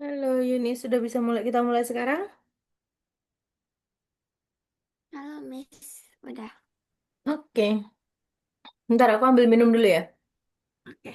Halo Yuni, sudah bisa kita mulai sekarang? Halo, Miss. Udah. Oke, ntar aku ambil minum dulu ya. Oke.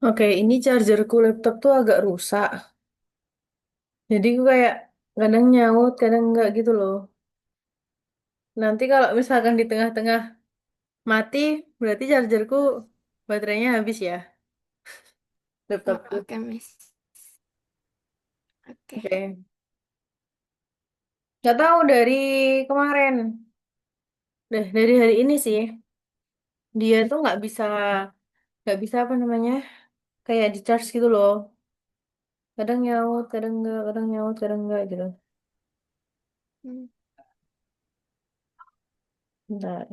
Oke, ini chargerku laptop tuh agak rusak. Jadi aku kayak kadang nyaut, kadang enggak gitu loh. Nanti kalau misalkan di tengah-tengah mati, berarti chargerku baterainya habis ya, Oh, laptopku. oke, Miss. Oke. Oke, nggak tahu dari kemarin, dari hari ini sih, dia tuh nggak bisa apa namanya, kayak di charge gitu loh. Kadang nyaut, kadang enggak, kadang nyaut, kadang enggak gitu. Hmm. Bentar.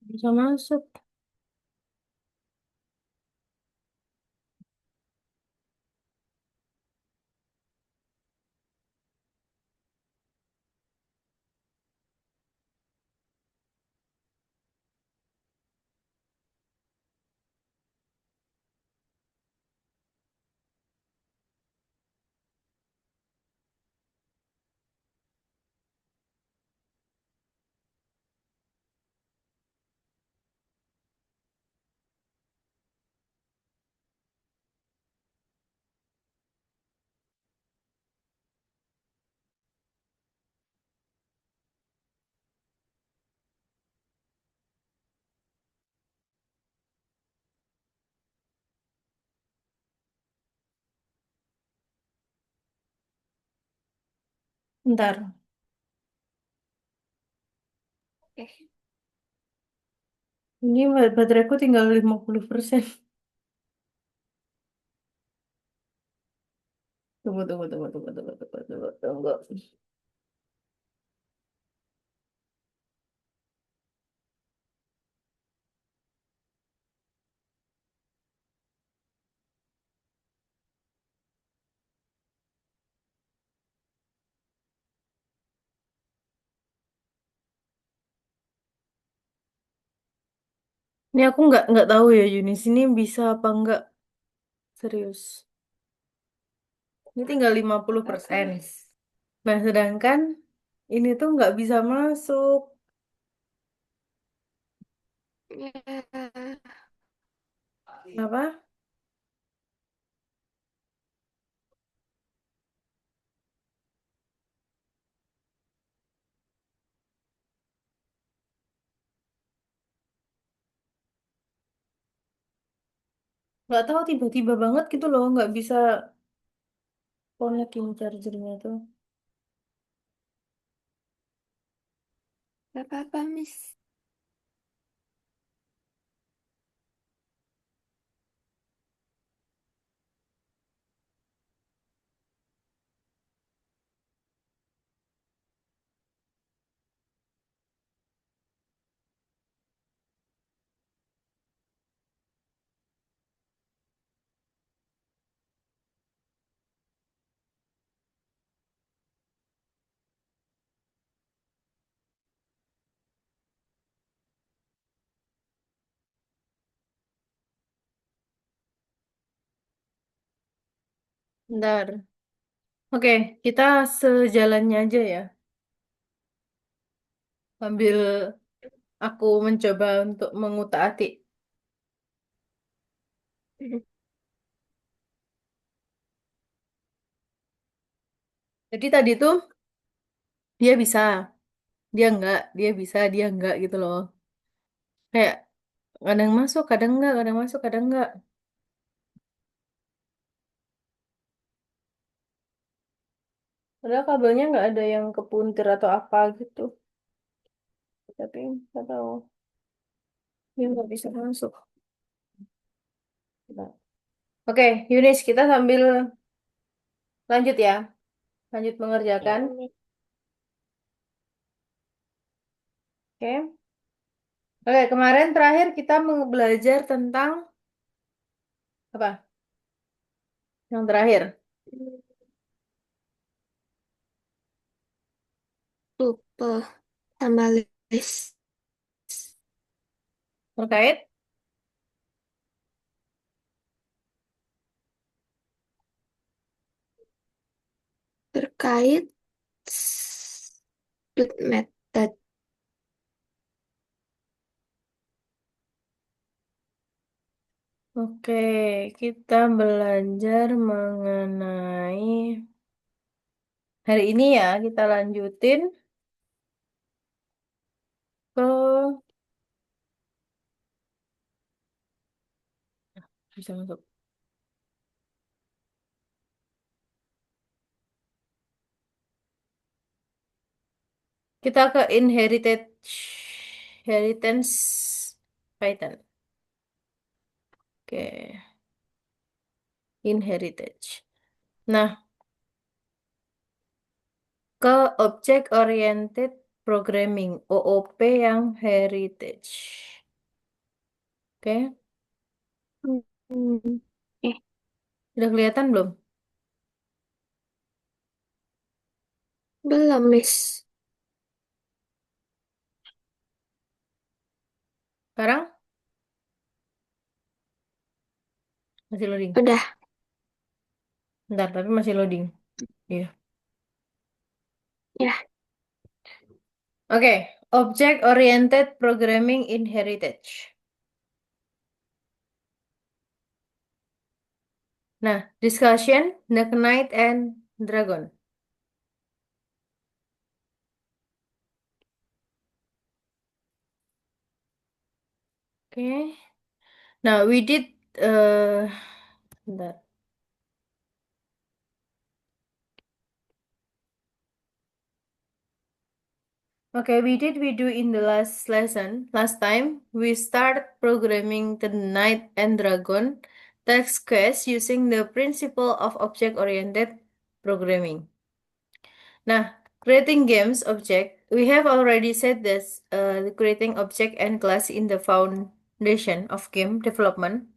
Bisa masuk. Bentar. Oke. Ini bateraiku tinggal 50%. Tunggu, tunggu, tunggu, tunggu, tunggu, tunggu, tunggu, tunggu. Ini aku nggak tahu ya Yunis, ini bisa apa nggak serius. Ini tinggal 50%. Apa, Miss? Nah, sedangkan ini tuh nggak bisa masuk. Ya. Apa? Nggak tahu tiba-tiba banget gitu loh, nggak bisa connecting chargernya tuh. Gak apa-apa, Miss. Bentar. Oke, kita sejalannya aja ya. Sambil aku mencoba untuk mengutak-atik. Jadi tadi tuh dia bisa, dia enggak, dia bisa, dia enggak gitu loh. Kayak Kadang masuk, kadang enggak, kadang masuk, kadang enggak. Padahal kabelnya nggak ada yang kepuntir atau apa gitu. Tapi nggak tahu. Dia nggak bisa masuk. Nah. Oke, Yunis, kita sambil lanjut ya. Lanjut mengerjakan. Ya, Miss. Oke. Oke, kemarin terakhir kita belajar tentang apa? Yang terakhir. Lupa tambah list Terkait? terkait split method. Oke, kita belajar mengenai hari ini ya, kita lanjutin ke bisa masuk. Kita ke inheritance Python. Oke, inheritance. Nah, ke object oriented programming OOP yang heritage. Oke, Hmm. Eh, udah kelihatan belum? belum, Miss. Sekarang masih loading. Udah, Bentar, tapi masih loading. Iya. ya. Oke, object oriented programming in heritage. Nah, discussion the knight and dragon. Oke. Nah, we did bentar. Okay, we do in the last lesson. Last time we start programming the knight and dragon text quest using the principle of object-oriented programming. Nah, creating games object, we have already said this, creating object and class in the foundation of game development.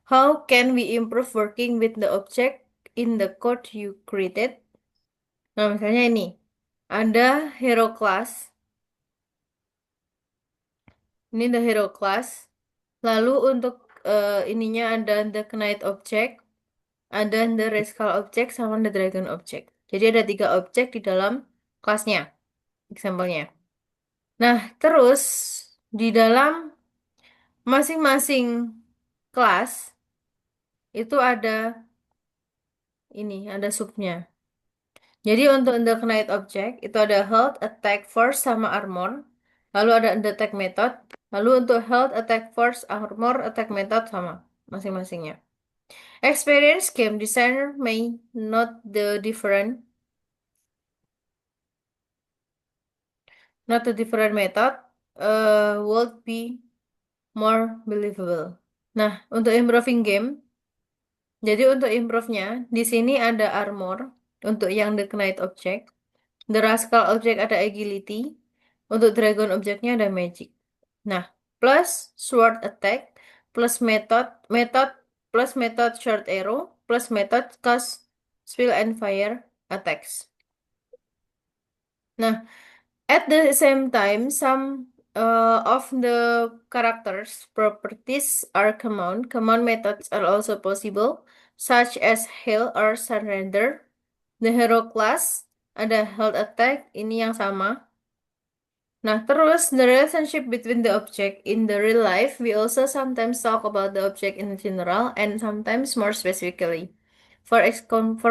How can we improve working with the object in the code you created? Nah, misalnya ini, ada hero class, ini the hero class. Lalu untuk ininya ada the knight object, ada the rascal object, sama the dragon object. Jadi ada tiga objek di dalam kelasnya, example-nya. Nah, terus di dalam masing-masing kelas itu ada ini, ada subnya. Jadi untuk the knight object itu ada health, attack, force, sama armor. Lalu ada the attack method. Lalu untuk health, attack, force, armor, attack method sama masing-masingnya. Experienced game designer may not the different method would be more believable. Nah, untuk improving game, jadi untuk improve-nya di sini ada armor untuk yang the knight object. The Rascal Object ada agility. Untuk Dragon Objectnya ada magic. Nah, plus sword attack, plus method, plus method short arrow, plus method cast spell and fire attacks. Nah, at the same time, some of the characters' properties are common. Common methods are also possible, such as heal or surrender. The hero class ada health attack, ini yang sama. Nah, terus the relationship between the object in the real life, we also sometimes talk about the object in general and sometimes more specifically. For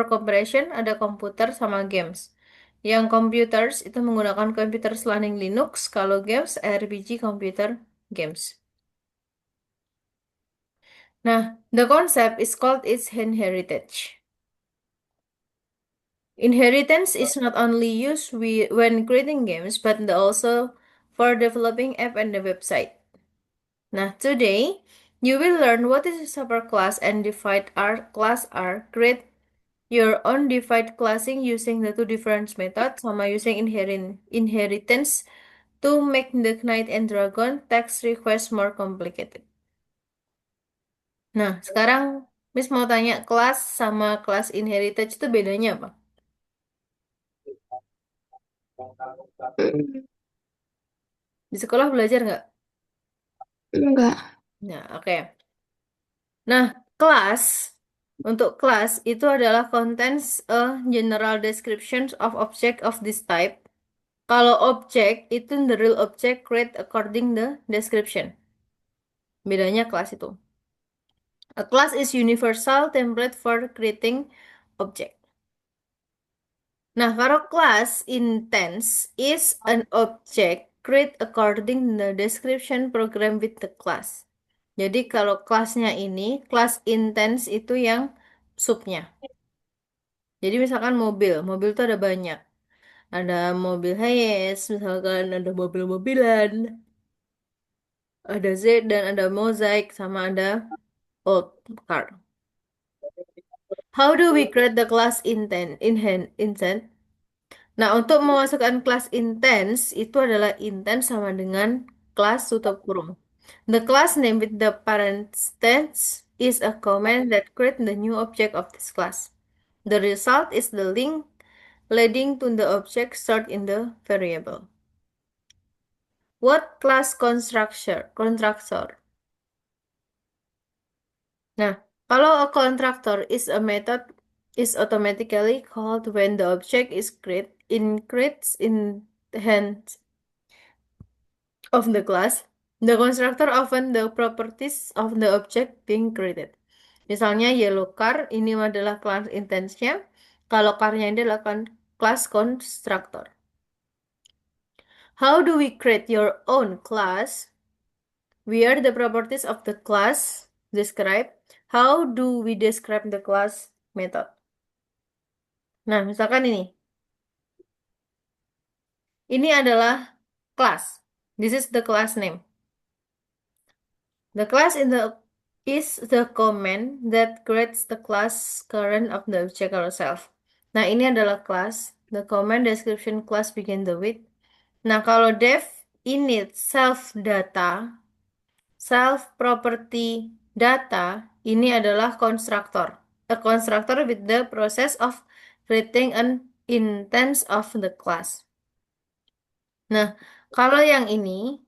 comparison, ada komputer sama games. Yang computers itu menggunakan computer running Linux, kalau games RPG computer games. Nah, the concept is called its inheritance. Inheritance is not only used when creating games, but also for developing app and the website. Now, today, you will learn what is a superclass and divide our class are, create your own divide classing using the two different methods, sama using inheritance to make the knight and dragon text request more complicated. Nah, sekarang Miss mau tanya kelas sama kelas inheritance itu bedanya apa? Hmm, Di sekolah belajar nggak? enggak. Nah, oke. Nah, kelas untuk kelas itu adalah contains a general descriptions of object of this type. Kalau objek itu the real object create according the description. Bedanya kelas itu. A class is universal template for creating object. Nah, kalau class instance is an object create according the description program with the class. Jadi kalau kelasnya ini, kelas instance itu yang subnya. Jadi misalkan mobil, mobil itu ada banyak. Ada mobil hiace, misalkan ada mobil-mobilan, ada sedan, ada mosaic, sama ada old car. How do we create the class intent? Nah, untuk memasukkan kelas intense itu adalah intense sama dengan kelas tutup kurung. The class name with the parent stance is a command that create the new object of this class. The result is the link leading to the object stored in the variable. What class constructor? Nah, kalau a constructor is a method is automatically called when the object is creates in hand of the class. The constructor often the properties of the object being created. Misalnya yellow car ini adalah class instance-nya. Kalau car-nya ini adalah class constructor. How do we create your own class? Where the properties of the class describe. How do we describe the class method? Nah, misalkan ini. Ini adalah class. This is the class name. The class is the command that creates the class current of the object or self. Nah, ini adalah class. The command description class begin the with. Nah, kalau def init self data, self property data, ini adalah constructor. A constructor with the process of creating an instance of the class. Nah, kalau yang ini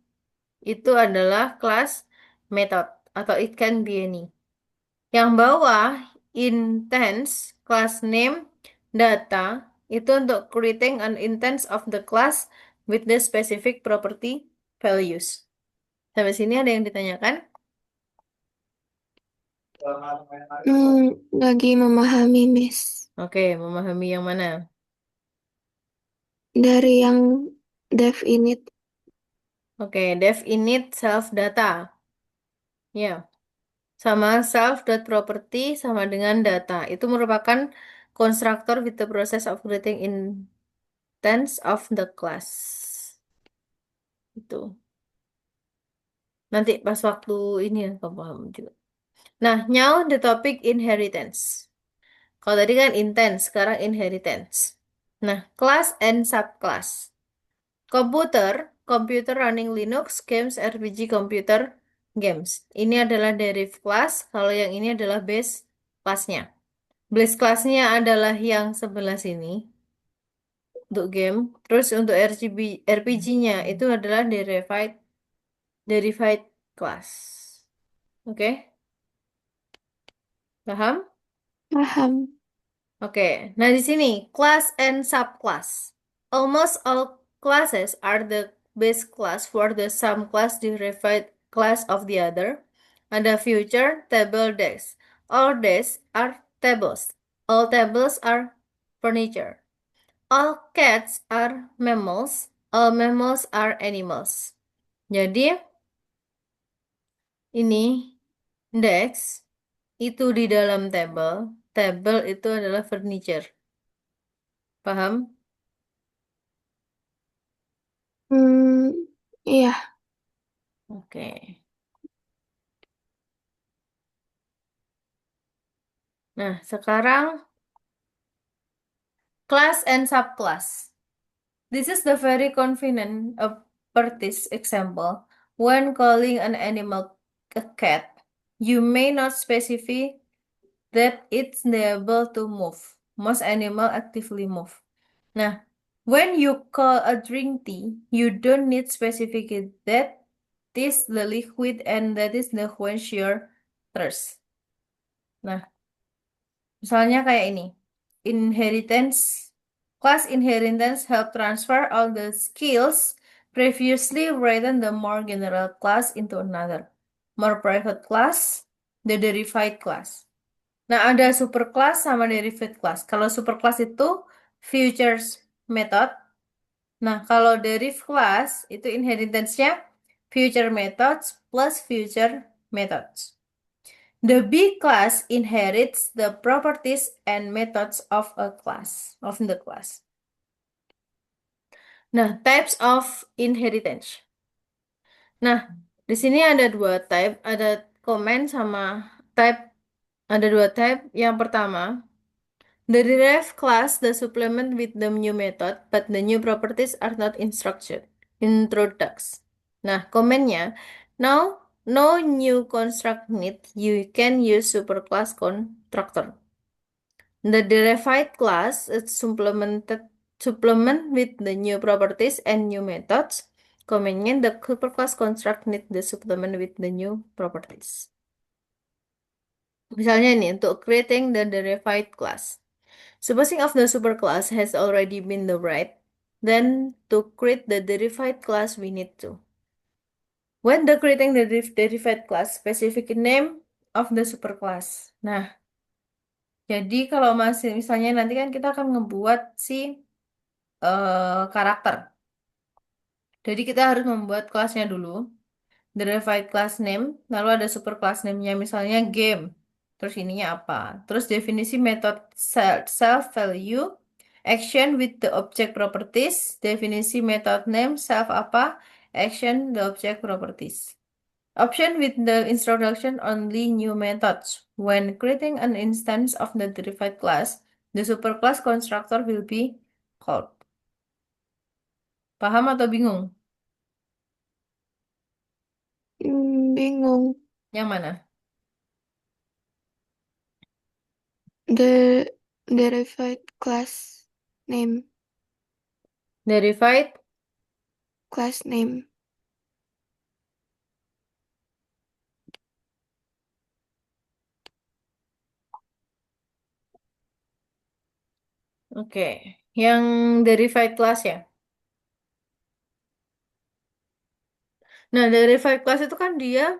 itu adalah class method atau it can be any. Yang bawah instance class name data itu untuk creating an instance of the class with the specific property values. Sampai sini ada yang ditanyakan? Hmm, lagi memahami, Miss. Oke, memahami yang mana? Dari yang dev init. Oke, def init self data. Ya, sama self.property sama dengan data. Itu merupakan constructor with the process of creating instance of the class. Itu. Nanti pas waktu ini ya, kamu paham juga. Nah, now the topic inheritance. Kalau tadi kan intense, sekarang inheritance. Nah, class and subclass. Computer running Linux, games, RPG computer games. Ini adalah derive class, kalau yang ini adalah base classnya. Base classnya adalah yang sebelah sini untuk game. Terus untuk RPG-nya itu adalah derived class. Oke, paham? Paham. Oke, nah di sini class and subclass. Almost all classes are the base class for the subclass derived class of the other. Ada future table desks. All desks are tables. All tables are furniture. All cats are mammals. All mammals are animals. Jadi ini desk. itu di dalam table. Table itu adalah furniture. Paham? Hmm, iya. Oke. Nah, sekarang class and subclass. This is the very convenient practice example. When calling an animal a cat, you may not specify that it's able to move. Most animal actively move. Nah, when you call a drink tea, you don't need specific that this the liquid and that is the quench your thirst. Nah, misalnya kayak ini. Inheritance. Class inheritance help transfer all the skills previously written the more general class into another. More private class, the derived class. Nah, ada superclass sama derived class. Kalau superclass itu futures method. Nah, kalau derived class itu inheritance-nya future methods plus future methods. The B class inherits the properties and methods of a class, of the class. Nah, types of inheritance. Nah, di sini ada dua type, ada comment sama type, ada dua type. Yang pertama, the derived class, the supplement with the new method, but the new properties are not instructed, introduced. Nah, komennya, now no new construct need, you can use superclass constructor. The derived class is supplement with the new properties and new methods. Komennya, the superclass construct need the supplement with the new properties. Misalnya ini, untuk creating the derived class. Supposing of the superclass has already been the right, then to create the derived class we need to. When the creating the derived class, specific name of the superclass. Nah, jadi kalau masih misalnya nanti kan kita akan ngebuat si karakter. Jadi kita harus membuat kelasnya dulu, derived class name, lalu ada superclass name-nya misalnya game. Terus ininya apa? Terus definisi method self value, action with the object properties, definisi method name self apa, action the object properties. Option with the introduction only new methods. When creating an instance of the derived class, the superclass constructor will be called. Paham atau bingung? Bingung. Yang mana? The derived name. Derived. Class name. Oke. Yang derived class ya. Nah, derived class itu kan dia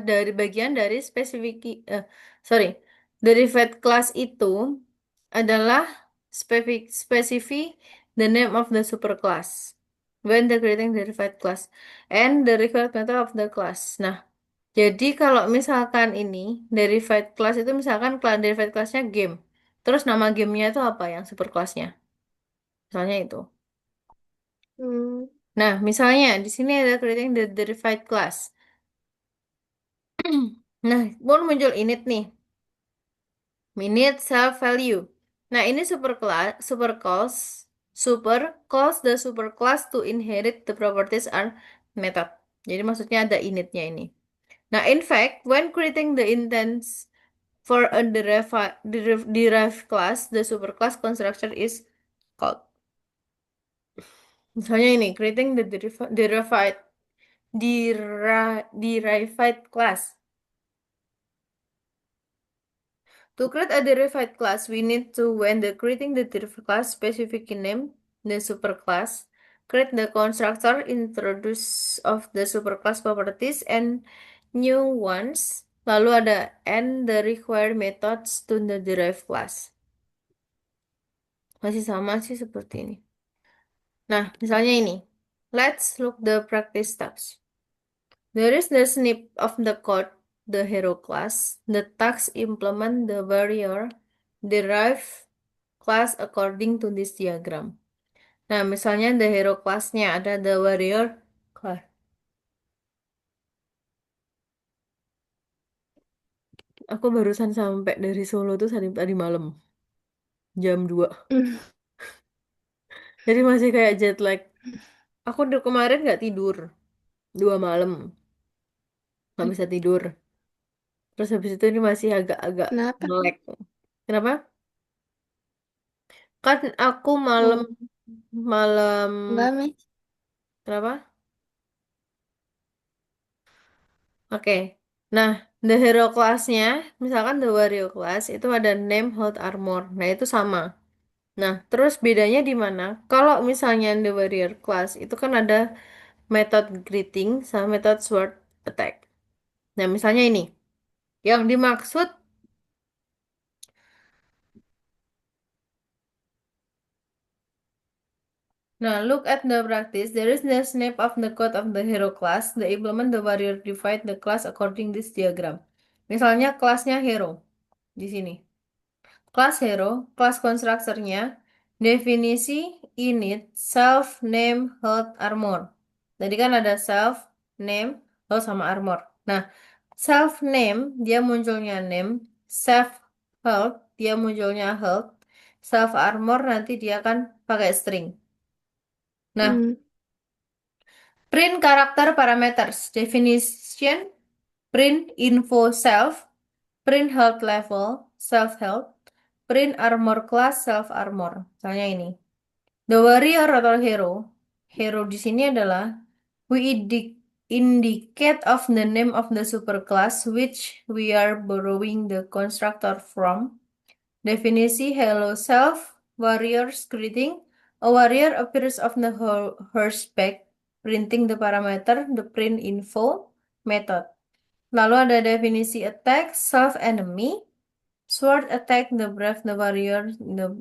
dari bagian dari spesifik sorry. Derived class itu adalah spesifik the name of the superclass when the creating derived class and the required method of the class. Nah, jadi kalau misalkan ini derived class itu misalkan kelas derived classnya game. Terus nama gamenya itu apa yang superclassnya? Misalnya itu. Hmm, Nah, misalnya di sini ada creating the derived class. Nah, pun muncul init nih. Init self value. Nah, ini super calls the superclass to inherit the properties and method. Jadi maksudnya ada initnya ini. Nah, in fact, when creating the intents for a derived class, the superclass construction is called. Misalnya ini, creating the derived class. To create a derived class, we need to, when the creating the derived class, specific name the superclass, create the constructor, introduce of the superclass properties and new ones, lalu ada and the required methods to the derived class. Masih sama sih seperti ini. Nah, misalnya ini. Let's look the practice steps. There is the snip of the code the hero class, the task implement the warrior derive class according to this diagram. Nah, misalnya the hero class-nya ada the warrior class. Aku barusan sampai dari Solo tuh tadi malam, jam 2. Hmm. Jadi masih kayak jet lag. Aku kemarin nggak tidur 2 malam, nggak bisa tidur. Terus habis itu ini masih agak-agak Kenapa? melek. Kenapa? Kan aku malam Oh, malam enggak, Miss. kenapa? Oke. Nah, the hero class-nya, misalkan the warrior class itu ada name, hold, armor. Nah, itu sama. Nah, terus bedanya di mana? Kalau misalnya the warrior class itu kan ada method greeting sama method sword attack. Nah, misalnya ini. Yang dimaksud, nah, look at the practice. There is the snap of the code of the hero class. The implement the warrior divide the class according this diagram. Misalnya kelasnya hero di sini. Kelas hero, kelas konstruktornya, definisi init, self, name, health, armor. Tadi kan ada self, name, health, sama armor. Nah, self name, dia munculnya name, self health, dia munculnya health, self armor nanti dia akan pakai string. Nah, Hmm. print karakter parameters, definition, print info self, print health level, self health, print armor class, self armor. Misalnya ini. The warrior atau hero. Hero di sini adalah indicate of the name of the superclass which we are borrowing the constructor from. Definisi hello self, warrior's greeting. A warrior appears on the horseback, printing the parameter, the print info method. Lalu ada definisi attack, self enemy, sword attack, the brave, the warrior, the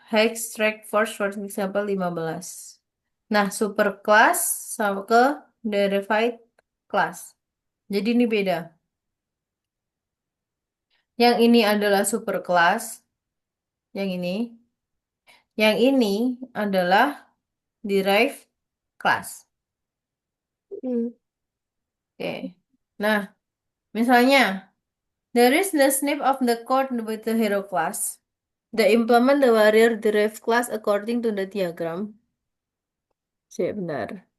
hex, strike, force, for example 15. Nah, super class sama ke derived class. Jadi ini beda. Yang ini adalah super class, yang ini. Yang ini adalah derived class. Hmm. Oke. Nah, misalnya, there is the snip of the code with the hero class. The implement the warrior derived class according to the diagram. Sih, benar.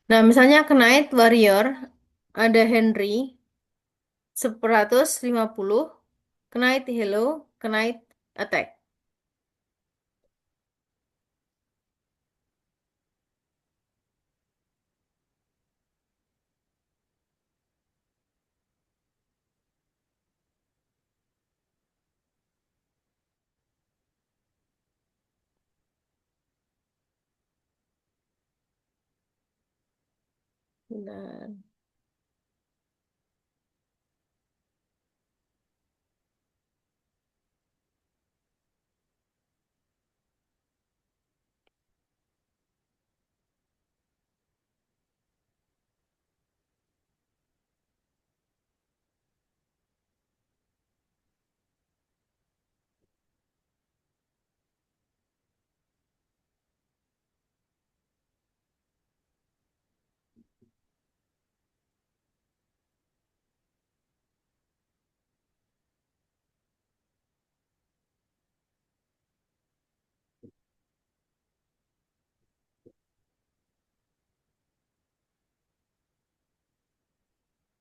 Nah, misalnya Knight Warrior, ada Henry, 150, Knight Hello, Knight Attack. Benar.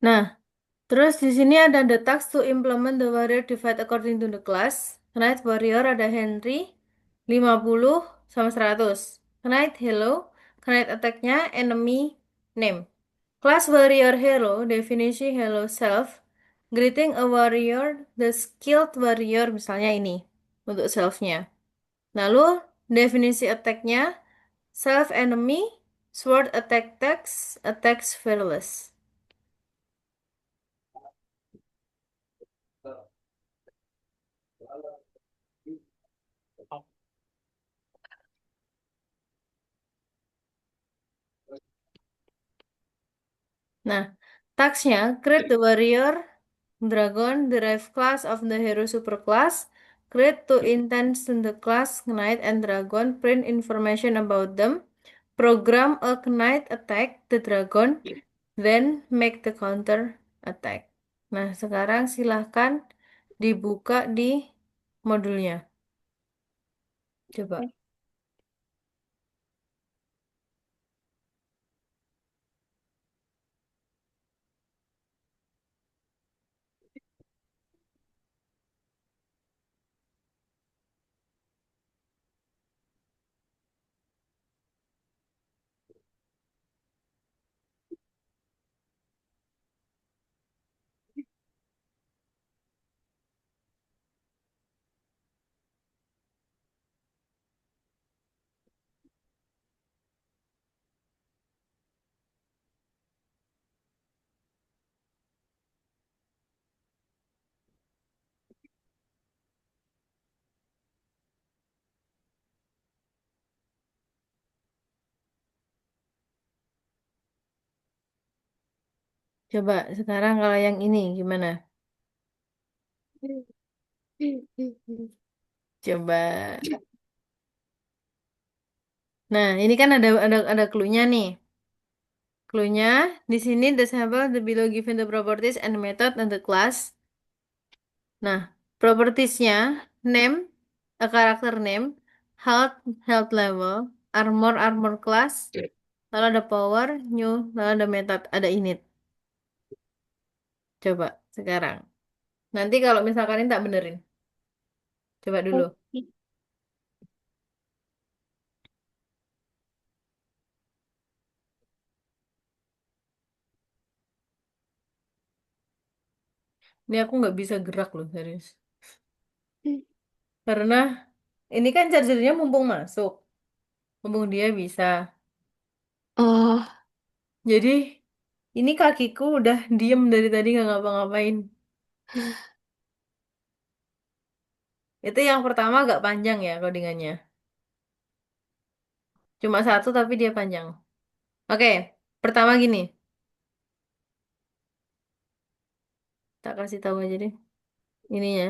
Nah, terus di sini ada the task to implement the warrior divide according to the class. Knight Warrior ada Henry, 50 sama 100. Knight Hello, Knight Attack-nya enemy name. Class Warrior Hero, definisi Hello Self, greeting a warrior, the skilled warrior, misalnya ini, untuk self-nya. Lalu, definisi attack-nya, self enemy, sword attack text, attacks fearless. Nah, tasknya create the warrior dragon derive class of the hero superclass, create two instance in the class knight and dragon, print information about them, program a knight attack the dragon, then make the counter attack. Nah, sekarang silahkan dibuka di modulnya. Coba, coba sekarang kalau yang ini gimana? Coba. Nah, ini kan ada clue-nya nih. Clue-nya di sini disable the below given the properties and method and the class. Nah, propertiesnya name, a character name, health, health level, armor, armor class, lalu ada power, new, lalu ada method, ada init. Coba sekarang. Nanti kalau misalkan ini tak benerin. Coba dulu. Ini aku nggak bisa gerak loh, serius. Karena ini kan chargernya mumpung masuk. Mumpung dia bisa. Oh, Jadi ini kakiku udah diem dari tadi nggak ngapa-ngapain. Itu yang pertama agak panjang ya codingannya. Cuma satu tapi dia panjang. Oke, pertama gini. Tak kasih tahu aja deh. Ininya.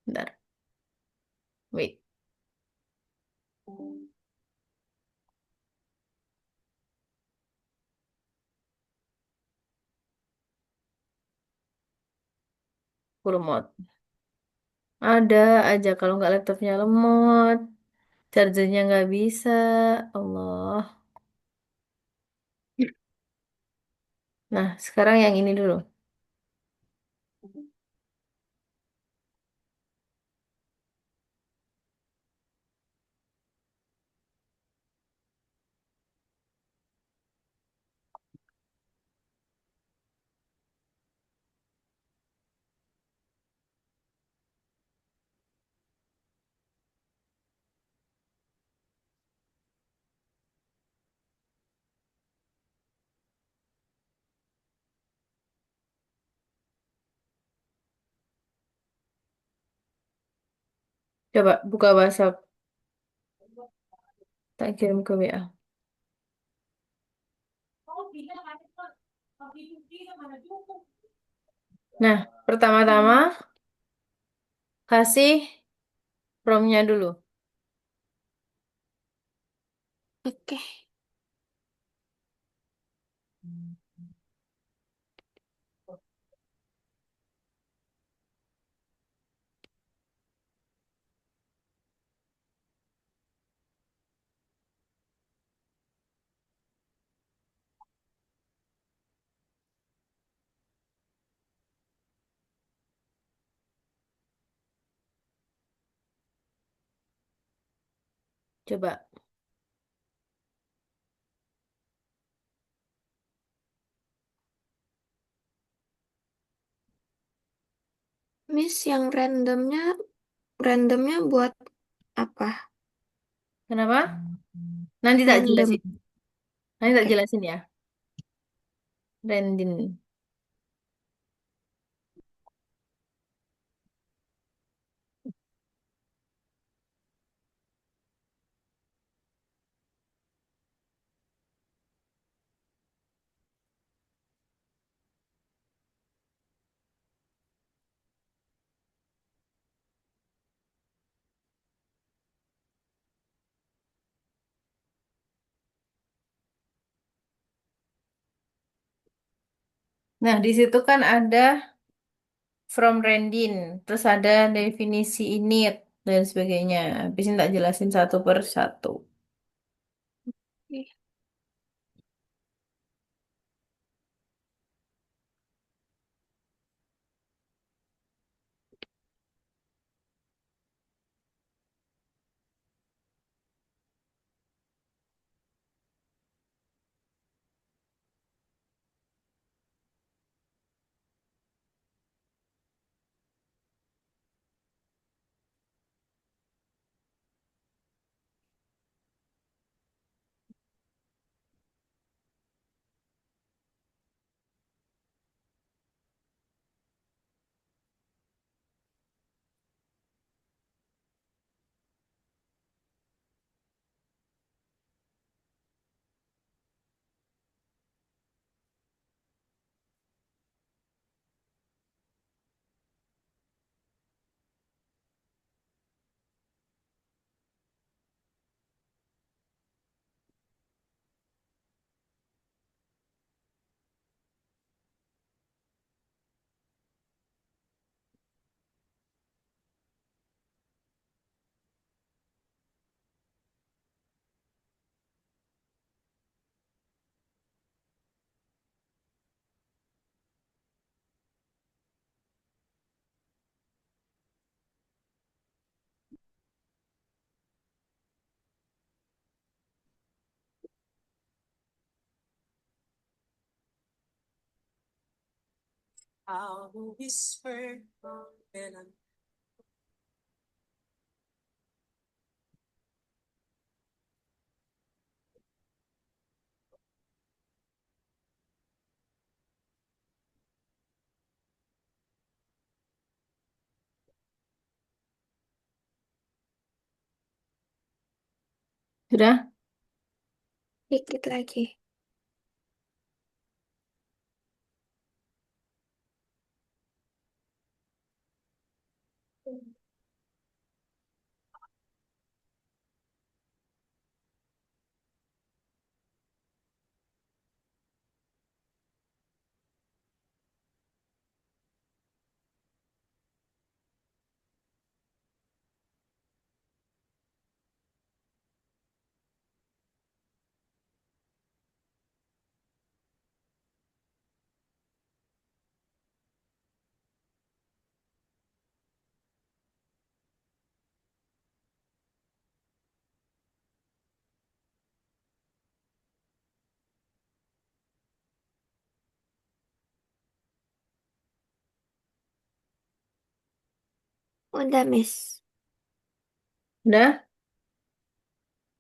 Bentar. Wait. Full mode. Ada aja kalau nggak laptopnya lemot. Chargernya nggak bisa. Allah. Nah, sekarang yang ini dulu. Coba buka WhatsApp. Tak kirim ke WA. Nah, pertama-tama kasih promnya dulu. oke. Coba. Miss, yang randomnya buat apa? Kenapa? Nanti tak Random. jelasin. Nanti tak Oke. jelasin ya. Randin. Nah, di situ kan ada from Rendin, terus ada definisi init dan sebagainya. Habis ini tak jelasin satu per satu. Ih, Sudah? dikit lagi. Udah, Miss. Udah?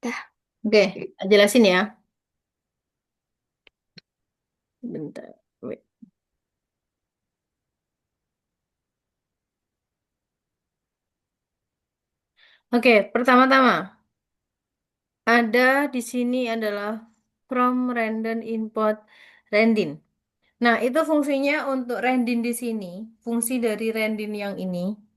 Dah. Oke, jelasin ya. Bentar. Wait. Oke, pertama-tama ada di sini adalah from random import rendin. Nah, itu fungsinya untuk rendin di sini. Fungsi dari rendin yang ini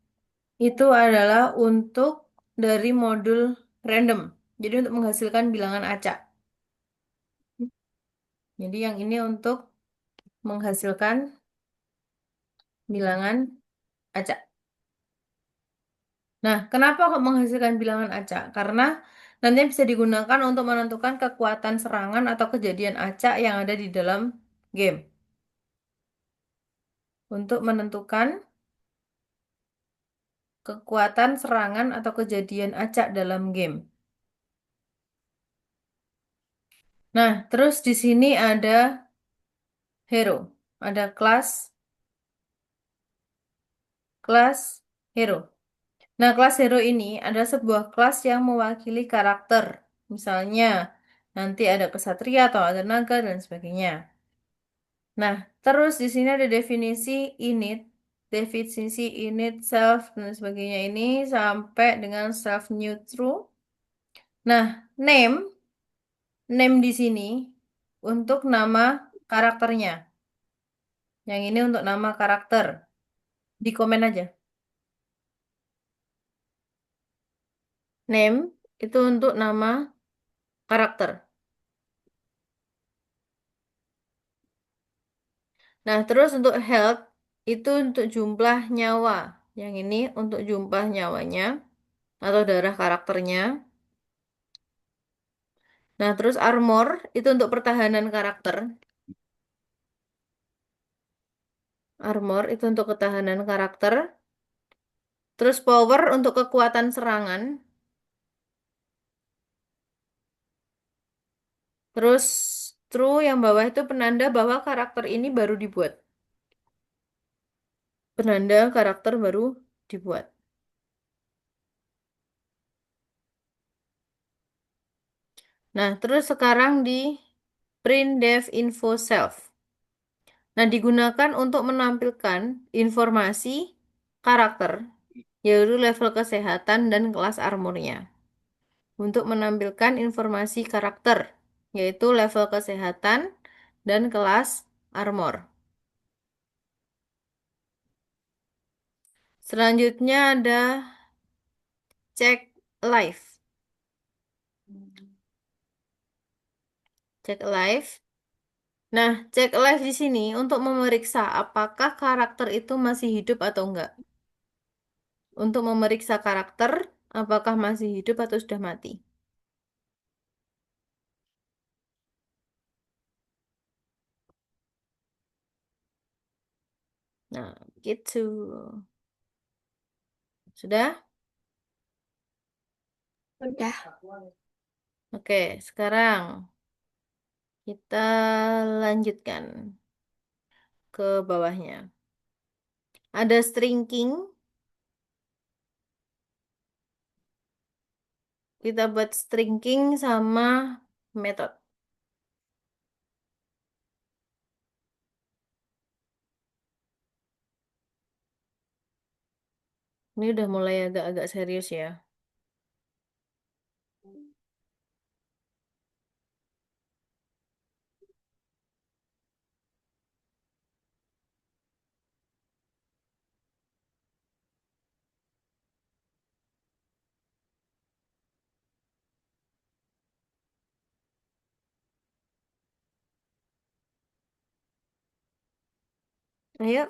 itu adalah untuk dari modul random. Jadi untuk menghasilkan bilangan acak. Jadi yang ini untuk menghasilkan bilangan acak. Nah, kenapa kok menghasilkan bilangan acak? Karena nanti bisa digunakan untuk menentukan kekuatan serangan atau kejadian acak yang ada di dalam game. Untuk menentukan kekuatan serangan atau kejadian acak dalam game. Nah, terus di sini ada hero. Ada kelas hero. Nah, kelas hero ini adalah sebuah kelas yang mewakili karakter. Misalnya, nanti ada kesatria atau ada naga dan sebagainya. Nah, terus di sini ada definisi init, self, dan sebagainya ini sampai dengan self neutral. Nah, name di sini untuk nama karakternya. Yang ini untuk nama karakter. Di komen aja. Name itu untuk nama karakter. Nah, terus untuk health itu untuk jumlah nyawa. Yang ini untuk jumlah nyawanya atau darah karakternya. Nah, terus armor itu untuk pertahanan karakter. Armor itu untuk ketahanan karakter. Terus power untuk kekuatan serangan. Terus true yang bawah itu penanda bahwa karakter ini baru dibuat. Penanda karakter baru dibuat. Nah, terus sekarang di print dev info self. Nah, digunakan untuk menampilkan informasi karakter, yaitu level kesehatan dan kelas armornya. Untuk menampilkan informasi karakter, yaitu level kesehatan dan kelas armor. Selanjutnya ada cek live. Cek live. Nah, cek live di sini untuk memeriksa apakah karakter itu masih hidup atau enggak. Untuk memeriksa karakter, apakah masih hidup atau sudah mati. Nah, gitu. Sudah? Udah. Oke, sekarang kita lanjutkan ke bawahnya. Ada stringing, kita buat stringing sama metode. Ini udah mulai agak-agak serius ya. Ayo,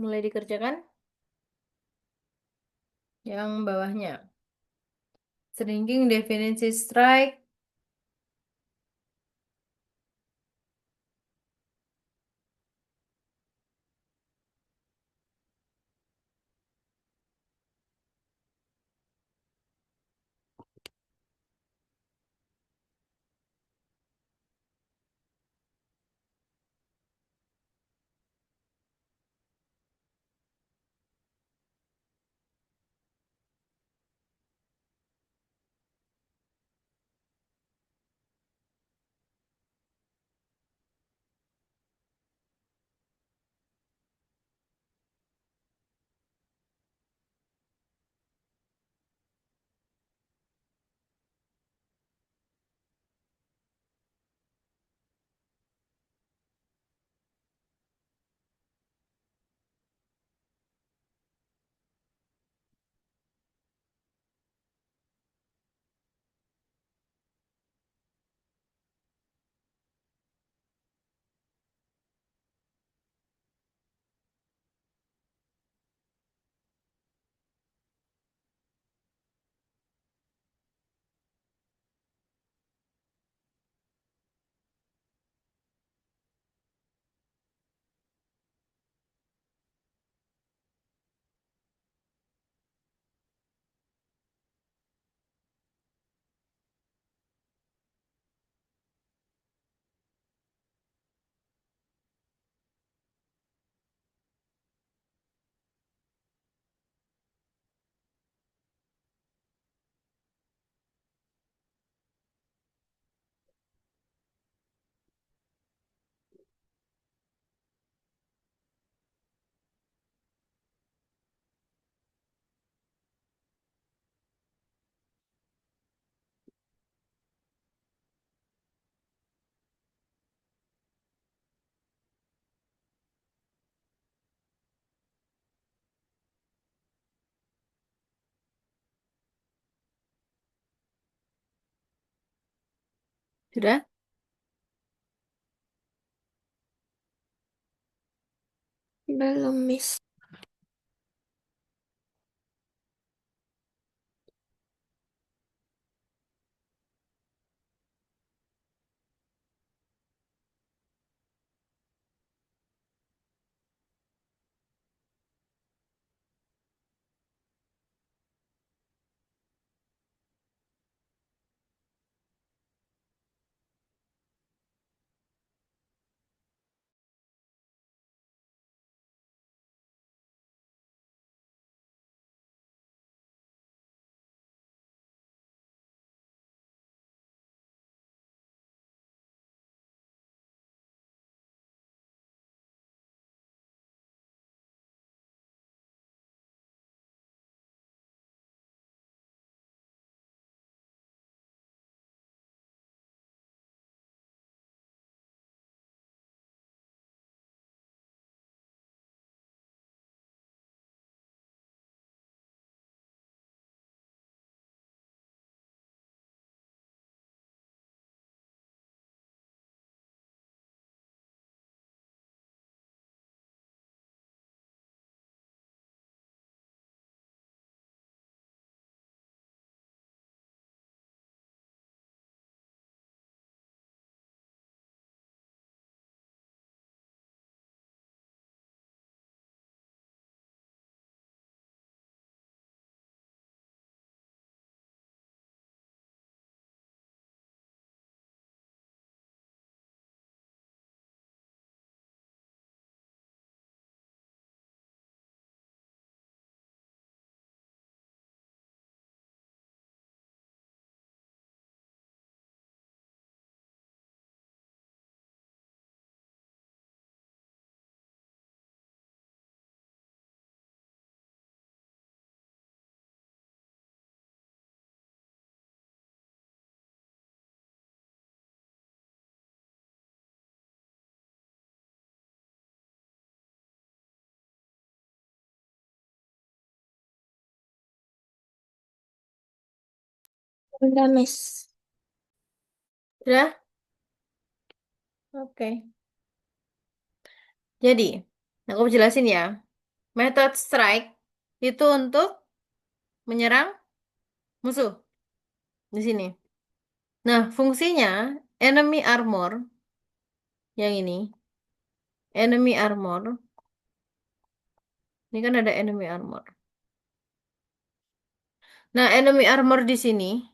mulai dikerjakan. Yang bawahnya. Stringing definisi strike. Sudah? Belum, Miss. Udah, Miss. Sudah? Oke. Jadi, aku jelasin ya. Method strike itu untuk menyerang musuh di sini. Nah, fungsinya enemy armor yang ini, enemy armor. Ini kan ada enemy armor. Nah, enemy armor di sini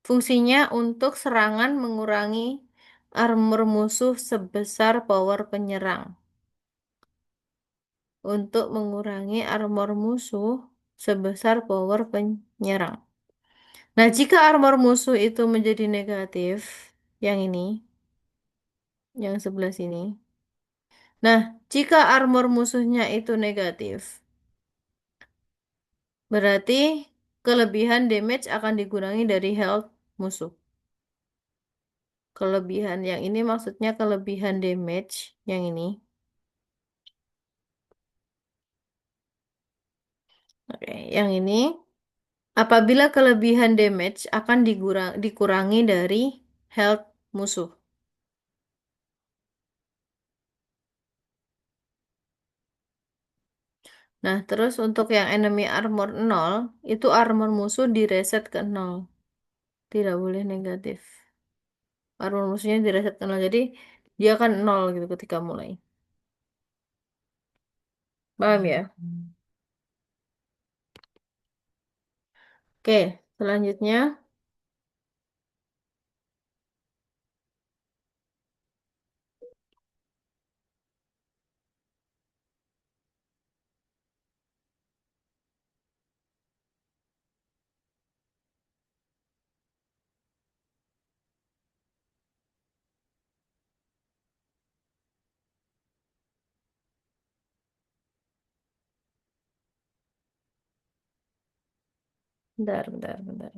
fungsinya untuk serangan mengurangi armor musuh sebesar power penyerang. Untuk mengurangi armor musuh sebesar power penyerang. Nah, jika armor musuh itu menjadi negatif, yang ini, yang sebelah sini. Nah, jika armor musuhnya itu negatif, berarti kelebihan damage akan dikurangi dari health musuh. Kelebihan yang ini maksudnya kelebihan damage yang ini. Oke, yang ini apabila kelebihan damage akan dikurangi dari health musuh. Nah, terus untuk yang enemy armor 0, itu armor musuh direset ke 0. Tidak boleh negatif. Armor musuhnya direset ke 0. Jadi, dia akan 0 gitu ketika mulai. Paham ya? Oke, selanjutnya. Bentar, bentar, bentar.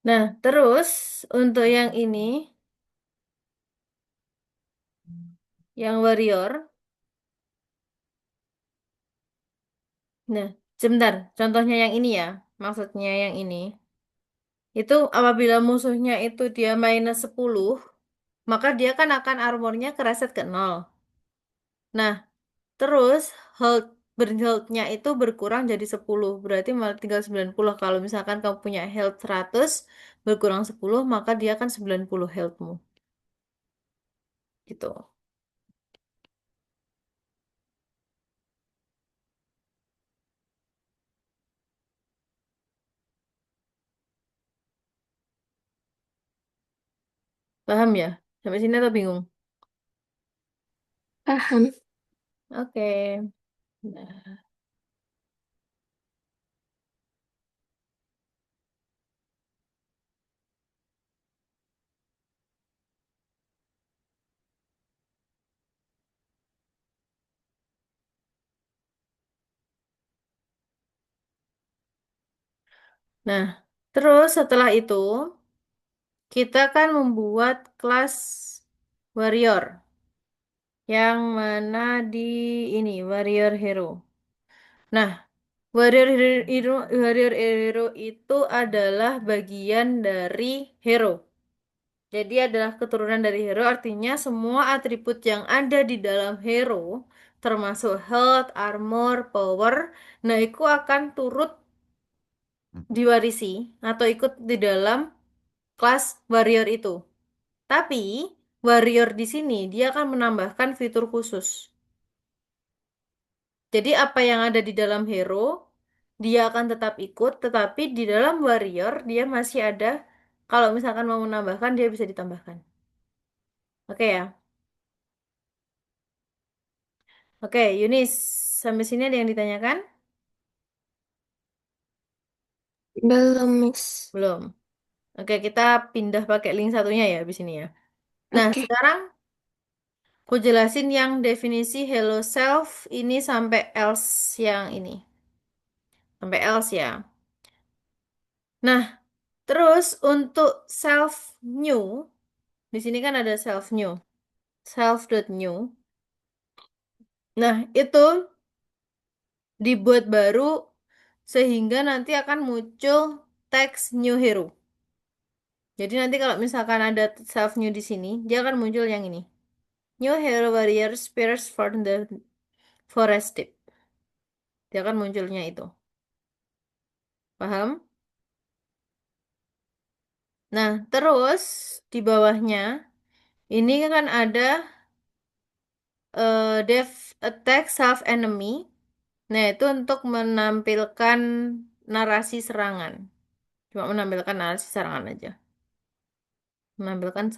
Nah, terus untuk yang ini, yang warrior, Nah, sebentar. Contohnya yang ini ya. Maksudnya yang ini. Itu apabila musuhnya itu dia -10, maka dia kan akan armornya kereset ke 0. Nah, terus health berhealthnya itu berkurang jadi 10. Berarti malah tinggal 90. Kalau misalkan kamu punya health 100, berkurang 10, maka dia akan 90 healthmu. Gitu. Paham ya? Sampai sini atau bingung? Paham. Oke. Nah, nah, terus setelah itu kita kan membuat kelas warrior yang mana di ini warrior hero. Nah, warrior hero itu adalah bagian dari hero. Jadi adalah keturunan dari hero, artinya semua atribut yang ada di dalam hero, termasuk health, armor, power, nah itu akan turut diwarisi atau ikut di dalam kelas warrior itu. Tapi warrior di sini dia akan menambahkan fitur khusus. Jadi apa yang ada di dalam hero, dia akan tetap ikut, tetapi di dalam warrior dia masih ada, kalau misalkan mau menambahkan, dia bisa ditambahkan. Oke ya? Oke, Yunis, sampai sini ada yang ditanyakan? Belum, Miss. Belum. Oke, kita pindah pakai link satunya ya di sini ya. Nah, Oke. sekarang aku jelasin yang definisi hello self ini sampai else yang ini. Sampai else ya. Nah, terus untuk self new, di sini kan ada self new. Self.new. Nah, itu dibuat baru sehingga nanti akan muncul teks new hero. Jadi nanti kalau misalkan ada self new di sini, dia akan muncul yang ini. New hero warrior spears for the forest deep. Dia akan munculnya itu. Paham? Nah, terus di bawahnya ini kan ada dev attack self enemy. Nah, itu untuk menampilkan narasi serangan. Cuma menampilkan narasi serangan aja. Menampilkan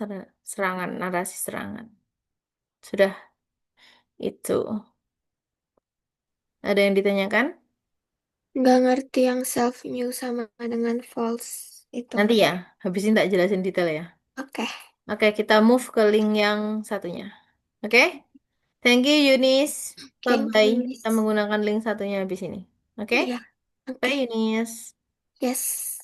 serangan, narasi serangan. Sudah itu. Ada yang ditanyakan? Nggak ngerti yang self-new sama dengan false itu. Nanti ya, habis ini tak jelasin detail ya. Oke. Oke, kita move ke link yang satunya. Oke? Thank you, Yunis. Thank Bye-bye. you, Kita Miss. menggunakan link satunya habis ini. Oke? Iya. Bye, Oke. Yunis. Yes.